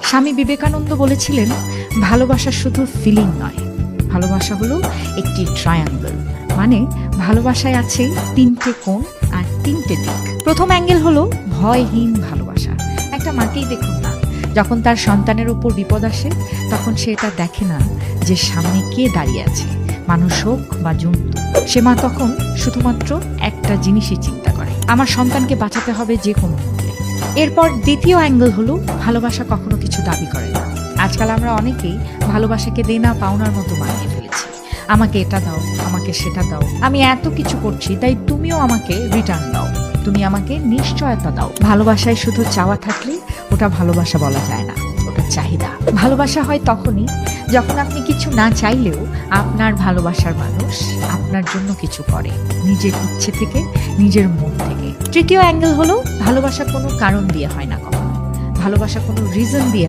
স্বামী বিবেকানন্দ বলেছিলেন, ভালোবাসা শুধু ফিলিং নয়, ভালোবাসা হলো একটি ট্রায়াঙ্গল। মানে ভালোবাসায় আছে তিনটে কোণ আর তিনটে দিক। প্রথম অ্যাঙ্গেল হলো ভয়হীন ভালোবাসা। একটা মাকেই দেখুন না, যখন তার সন্তানের উপর বিপদ আসে, তখন সে এটা দেখে না যে সামনে কে দাঁড়িয়ে আছে, মানুষ হোক বা জন্তু। সে মা তখন শুধুমাত্র একটা জিনিসই চিন্তা করে, আমার সন্তানকে বাঁচাতে হবে যে কোনো মূল্যে। এরপর দ্বিতীয় অ্যাঙ্গেল হলো ভালোবাসা কখনো কিছু দাবি করে না। আজকাল আমরা অনেকেই ভালোবাসাকে দেনা পাওনার মতো বানিয়ে ফেলেছি। আমাকে এটা দাও, আমাকে সেটা দাও, আমি এত কিছু করছি তাই তুমিও আমাকে রিটার্ন দাও, তুমি আমাকে নিশ্চয়তা দাও। ভালোবাসায় শুধু চাওয়া থাকলে ওটা ভালোবাসা বলা যায় না, ওটা চাহিদা। ভালোবাসা হয় তখনই যখন আপনি কিছু না চাইলেও আপনার ভালোবাসার মানুষ আপনার জন্য কিছু করে, নিজের ইচ্ছে থেকে, নিজের মন থেকে। তৃতীয় অ্যাঙ্গেল হলো ভালোবাসা কোনো কারণ দিয়ে হয় না কখনো, ভালোবাসা কোনো রিজন দিয়ে